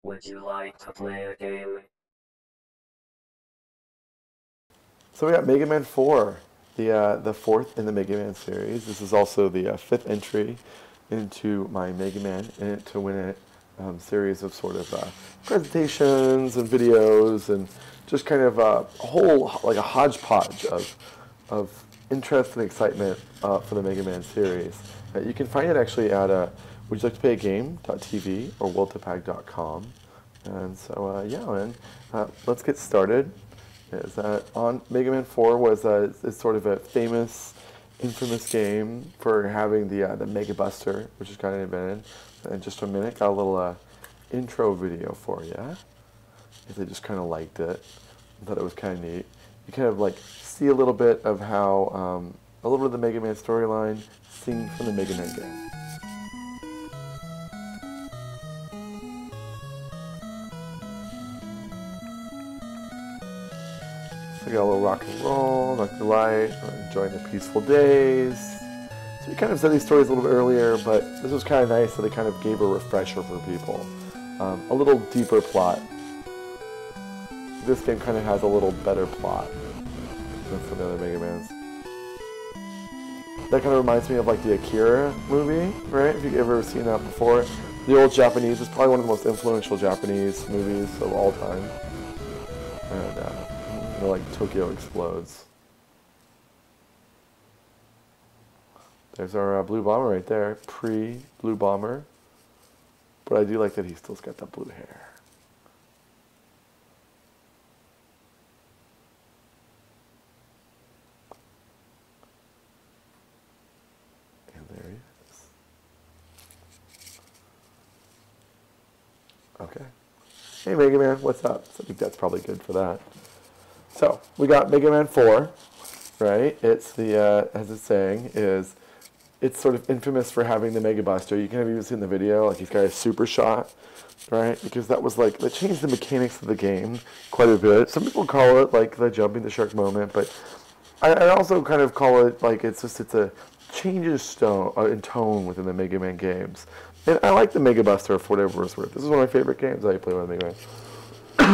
Would you like to play a game? So we got Mega Man 4, the fourth in the Mega Man series. This is also the fifth entry into my Mega Man In It to Win It series of sort of presentations and videos and just kind of a whole, like a hodgepodge of interest and excitement for the Mega Man series. You can find it actually at would you like to play a game.tv or worldtopag.com. And so, yeah, man, let's get started. Is that on Mega Man 4 was is sort of a famous, infamous game for having the Megabuster, which is kind of invented. In just a minute, got a little intro video for you. If they just kind of liked it, I thought it was kind of neat. You kind of like see a little bit of how a little bit of the Mega Man storyline seen from the Mega Man game. So we got a little rock and roll, knock the light, enjoying the peaceful days. So we kind of said these stories a little bit earlier, but this was kind of nice, so they kind of gave a refresher for people. A little deeper plot. This game kind of has a little better plot than some of the other Mega Mans. That kind of reminds me of like the Akira movie, right? If you've ever seen that before. The old Japanese, it's probably one of the most influential Japanese movies of all time. And like Tokyo explodes. There's our blue bomber right there, pre-blue bomber. But I do like that he still's got that blue hair. And there he is. Okay. Hey Mega Man, what's up? So I think that's probably good for that. So, we got Mega Man 4, right? It's the, as it's saying, it's sort of infamous for having the Megabuster. You can have even seen the video, like he's got a super shot, right? Because that was like, that changed the mechanics of the game quite a bit. Some people call it like the jumping the shark moment, but I also kind of call it like it's a change in tone within the Mega Man games. And I like the Megabuster for whatever it's worth. This is one of my favorite games I play with Mega Man.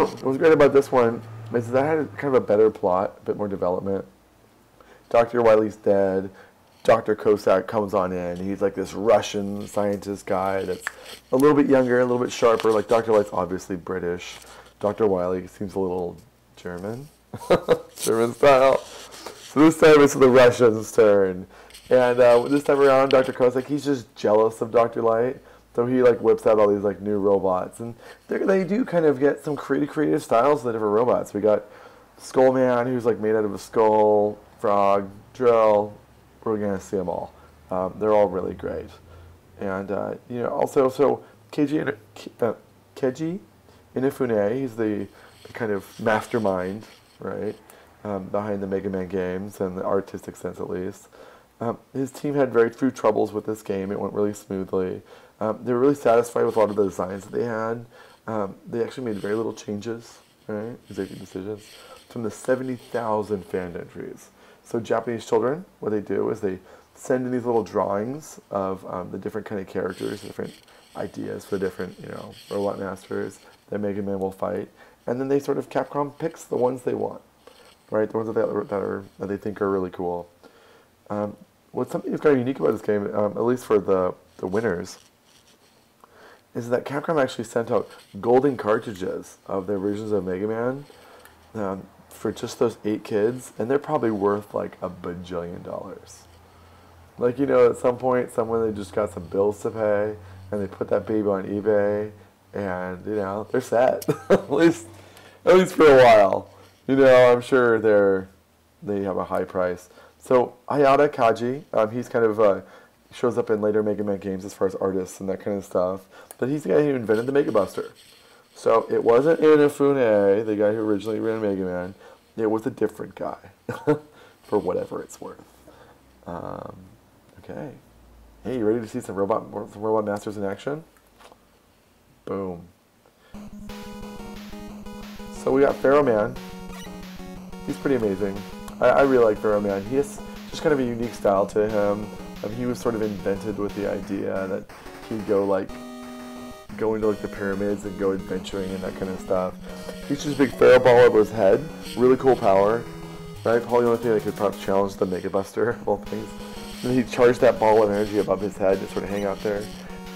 What was great about this one is that had kind of a better plot, a bit more development. Dr. Wily's dead. Dr. Cossack comes on in. He's like this Russian scientist guy that's a little bit younger, a little bit sharper. Like Dr. Light's obviously British. Dr. Wily seems a little German, German style. So this time it's the Russians' turn. And this time around, Dr. Cossack, he's just jealous of Dr. Light. So he like whips out all these like new robots, and they do kind of get some creative styles of the different robots. We got Skull Man, who's like made out of a skull, Frog, Drill. We're gonna see them all. They're all really great, and you know also so Keiji Inafune, he's the kind of mastermind, right, behind the Mega Man games and the artistic sense at least. His team had very few troubles with this game. It went really smoothly. They were really satisfied with a lot of the designs that they had. They actually made very little changes, right, executive decisions, from the 70,000 fan entries. So Japanese children, what they do is they send in these little drawings of the different kind of characters, different ideas for different, you know, robot masters that Mega Man will fight, and then they sort of Capcom picks the ones they want, right, the ones that they think are really cool. What's something that's kind of unique about this game, at least for the winners, is that Capcom actually sent out golden cartridges of their versions of Mega Man for just those 8 kids, and they're probably worth like $1 bajillion. Like, you know, at some point, someone, they just got some bills to pay, and they put that baby on eBay, and, you know, they're set. at least for a while. You know, I'm sure they have a high price. So Hayata Kaji, he's kind of shows up in later Mega Man games as far as artists and that kind of stuff. But he's the guy who invented the Megabuster. So it wasn't Inafune, the guy who originally ran Mega Man. It was a different guy, for whatever it's worth. Okay. Hey, you ready to see some robot masters in action? Boom. So we got Pharaoh Man. He's pretty amazing. I really like Pharaoh Man. He has just kind of a unique style to him. He was sort of invented with the idea that he'd go like go into like the pyramids and go adventuring and that kind of stuff. He's just a big Pharaoh ball over his head. Really cool power. Right? Probably the only thing that could probably challenge the Megabuster of all things. And he'd charge that ball of energy above his head to sort of hang out there.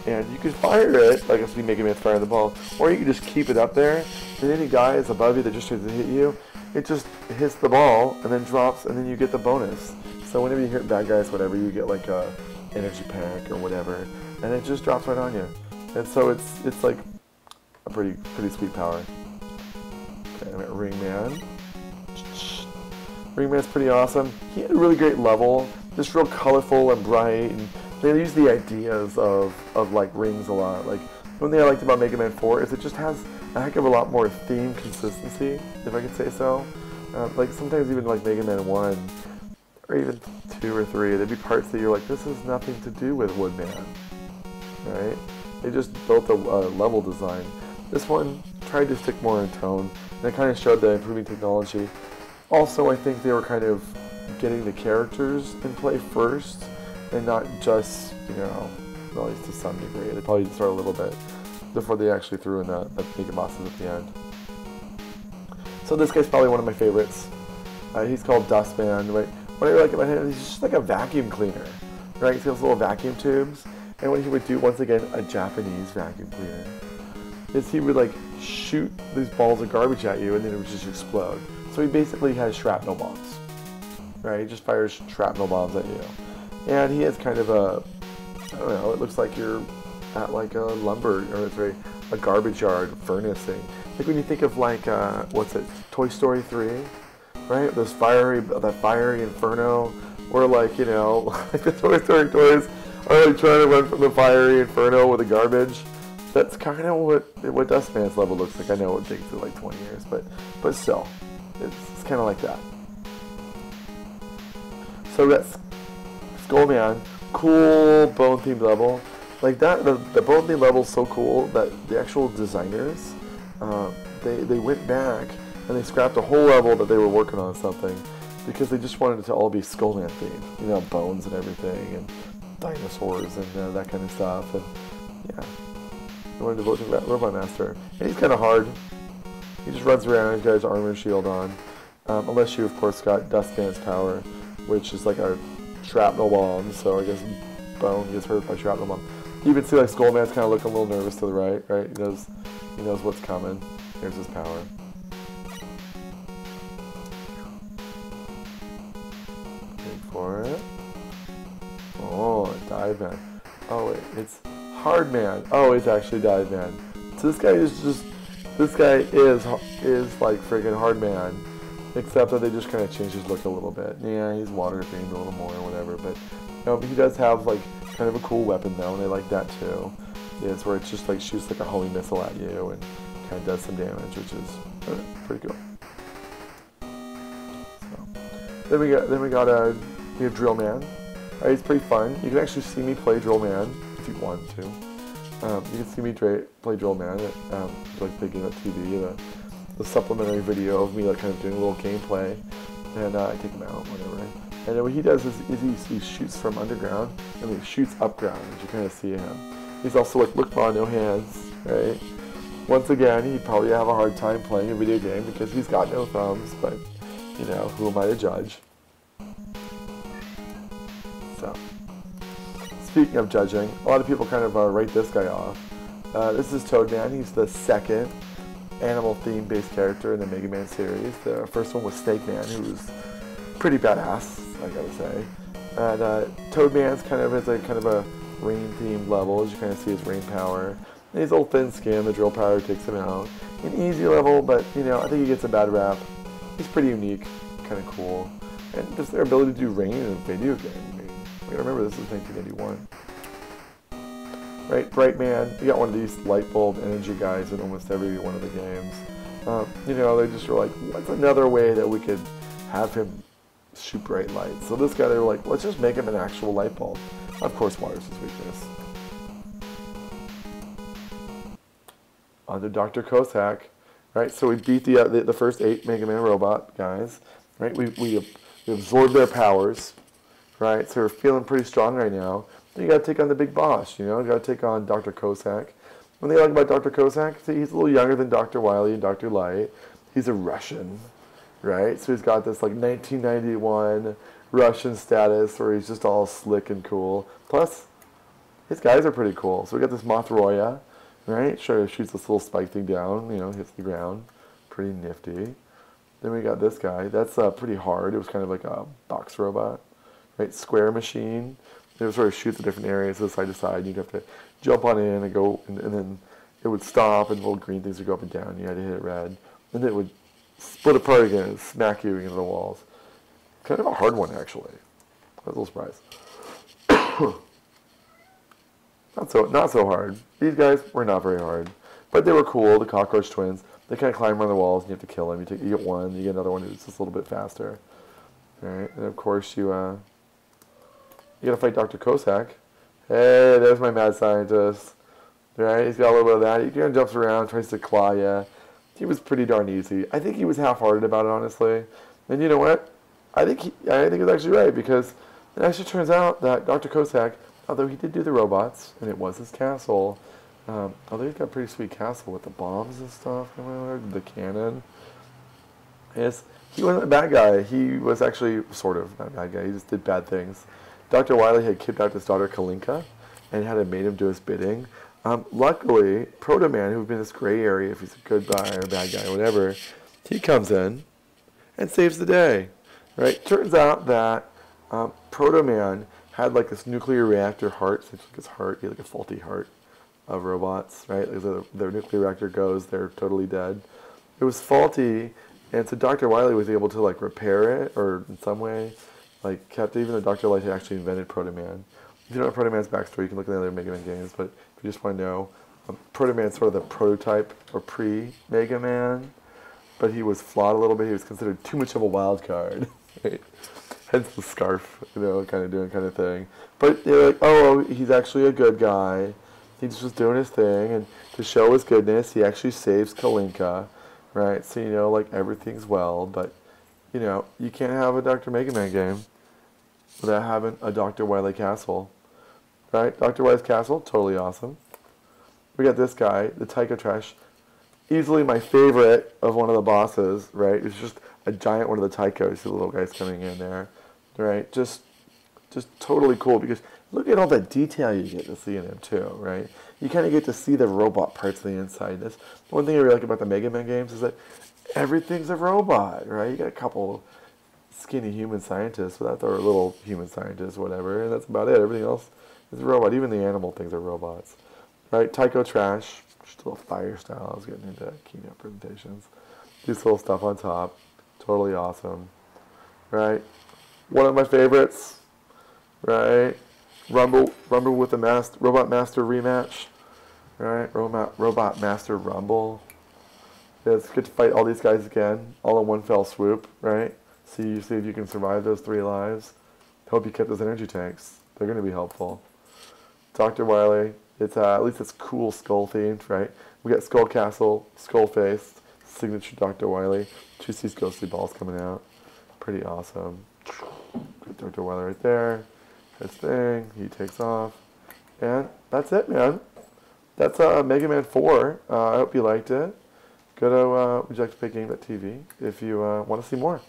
And you could fire it, like if you make a man's fire the ball, or you could just keep it up there, and any guy is above you that just tries to hit you, it just hits the ball and then drops, and then you get the bonus. So whenever you hit bad guys, whatever, you get like a energy pack or whatever, and it just drops right on you. And so it's like a pretty sweet power. Okay, I'm at Ringman. Ringman's pretty awesome. He had a really great level, just real colorful and bright, and they use the ideas of like rings a lot. Like one thing I liked about Mega Man 4 is it just has a heck of a lot more theme consistency, if I could say so. Like sometimes even like Mega Man 1 or even 2 or 3, there'd be parts that you're like, this has nothing to do with Woodman, right? They just built a level design. This one tried to stick more in tone, and it kind of showed the improving technology. Also, I think they were kind of getting the characters in play first, and not just, you know, at least to some degree. They probably started a little bit before they actually threw in the Megabusters at the end. So this guy's probably one of my favorites. He's called Dustman. Right? What I like about him is he's just like a vacuum cleaner, right? He's got those little vacuum tubes, and what he would do, once again, a Japanese vacuum cleaner, is he would like shoot these balls of garbage at you, and then it would just explode. So he basically has shrapnel bombs, right? He just fires shrapnel bombs at you. And he has kind of a, I don't know, it looks like you're at like a lumber, or it's a garbage yard furnace thing. Like when you think of like, what's it, Toy Story 3, right? That fiery inferno, or like, you know, like the Toy Story toys are like trying to run from the fiery inferno with the garbage. That's kind of what Dustman's level looks like. I know it takes it like 20 years, but still, it's kind of like that. So that's Skullman, cool bone themed level. Like that, the bone themed level is so cool that the actual designers, they went back and they scrapped a whole level that they were working on something because they just wanted it to all be Skullman themed. You know, bones and everything, and dinosaurs and that kind of stuff. And yeah, they wanted to vote to that Robot Master. And he's kind of hard. He just runs around. He's got his armor and shield on, unless you, of course, got Dustman's power, which is like a shrapnel bomb, so I guess Bone gets hurt by shrapnel bomb. You can see like Skullman's kind of looking a little nervous to the right? He knows what's coming. Here's his power. Wait for it. Oh, Dive Man. Oh wait, it's Hard Man. Oh, it's actually Dive Man. So this guy is like freaking Hard Man. Except that they just kind of changed his look a little bit. Yeah, he's water themed a little more or whatever, but he does have like kind of a cool weapon though, and I like that too. It's where it just like shoots like a homing missile at you and kind of does some damage, which is pretty cool. So, then we have Drill Man. He's pretty fun. You can actually see me play Drill Man if you want to. You can see me play Drill Man at like Big Game TV. The supplementary video of me like kind of doing a little gameplay, and I take him out, whatever. And then what he does is he shoots from underground, and he shoots up ground, as you kind of see him. He's also like, look, Ma, no hands, right? Once again, he'd probably have a hard time playing a video game because he's got no thumbs, but, you know, who am I to judge? So, speaking of judging, a lot of people kind of write this guy off. This is Toadman. He's the second animal theme based character in the Mega Man series. The first one was Snake Man, who was pretty badass, I gotta say. And Toadman's kind of a rain themed level, as you kind of see his rain power. And he's all thin skin, the drill power takes him out. An easy level, but you know, I think he gets a bad rap. He's pretty unique, kind of cool. And just their ability to do rain in a video game. I mean, we gotta remember this is 1981. Right, Bright Man, you got one of these light bulb energy guys in almost every one of the games. You know, they just were like, what's another way that we could have him shoot bright lights? So this guy, they were like, let's just make him an actual light bulb. Of course, water's his weakness. On to Dr. Cossack, right? So we beat the first 8 Mega Man robot guys, right? We absorbed their powers, right? So we're feeling pretty strong right now. You gotta take on the big boss, you know? You gotta take on Dr. Cossack. One thing I like about Dr. Kozak, see, he's a little younger than Dr. Wily and Dr. Light. He's a Russian, right? So he's got this like 1991 Russian status where he's just all slick and cool. Plus, his guys are pretty cool. So we got this Mothroya, right? Sure, shoots this little spike thing down, you know, hits the ground. Pretty nifty. Then we got this guy. That's pretty hard. It was kind of like a box robot, right? Square machine. It would sort of shoot the different areas side to side. You'd have to jump on in and go, and then it would stop, and little green things would go up and down. You had to hit it red. And then it would split apart again and smack you into the walls. Kind of a hard one, actually. I was a little surprised. Not so hard. These guys were not very hard. But they were cool, the cockroach twins. They kind of climb around the walls, and you have to kill them. You get one, you get another one who's just a little bit faster. All right, and of course you gotta fight Dr. Kozak. Hey, there's my mad scientist. Right, he's got a little bit of that. He kind of jumps around, tries to claw you. He was pretty darn easy. I think he was half-hearted about it, honestly. And you know what? I think he's actually right, because it actually turns out that Dr. Kozak, although he did do the robots, and it was his castle, although he's got a pretty sweet castle with the bombs and stuff, the cannon. Yes, he wasn't a bad guy. He was actually sort of not a bad guy. He just did bad things. Dr. Wily had kidnapped his daughter Kalinka and had made him do his bidding. Luckily, Proto Man, who'd been in this gray area, if he's a good guy or a bad guy or whatever, he comes in and saves the day. Right? Turns out that Proto Man had like this nuclear reactor heart, so it's like his heart, he had like a faulty heart of robots, right? Like their nuclear reactor goes, they're totally dead. It was faulty, and so Dr. Wily was able to like repair it, or in some way, like kept it, even though Dr. Light had actually invented Proto Man. If you don't know Proto Man's backstory, you can look at the other Mega Man games, but if you just want to know, Proto Man's sort of the prototype or pre-Mega Man, but he was flawed a little bit. He was considered too much of a wild card. Right? Hence the scarf, kind of thing. But they're like, oh, he's actually a good guy. He's just doing his thing, and to show his goodness, he actually saves Kalinka, right? So, like, everything's well, but, you can't have a Dr. Mega Man game without having a Dr. Wily castle, right? Dr. Wily's castle, totally awesome. We got this guy, the Taiko Trash, easily my favorite of one of the bosses, right? It's just a giant one of the Taikos, the little guys coming in there, right? Just totally cool, because look at all the detail you get to see in him too, right? You kind of get to see the robot parts of the inside. This one thing I really like about the Mega Man games is that everything's a robot, right? You got a couple skinny human scientists, but that's our little human scientists, whatever, and that's about it. Everything else is a robot. Even the animal things are robots, right? Taiko Trash, just a little fire style. I was getting into keynote presentations. This little stuff on top, totally awesome, right? One of my favorites, right? Rumble with the Robot Master rematch, right? Robot Master Rumble. It's good to fight all these guys again, all in one fell swoop, right? See if you can survive those 3 lives. Hope you kept those energy tanks. They're going to be helpful. Dr. Wily, it's at least it's cool skull themed, right? We got Skull Castle, Skull Face, signature Dr. Wily. 2 these ghostly balls coming out. Pretty awesome. Got Dr. Wily right there. His thing, he takes off. And that's it, man. That's Mega Man 4. I hope you liked it. Go to would you like to play game.tv if you want to see more.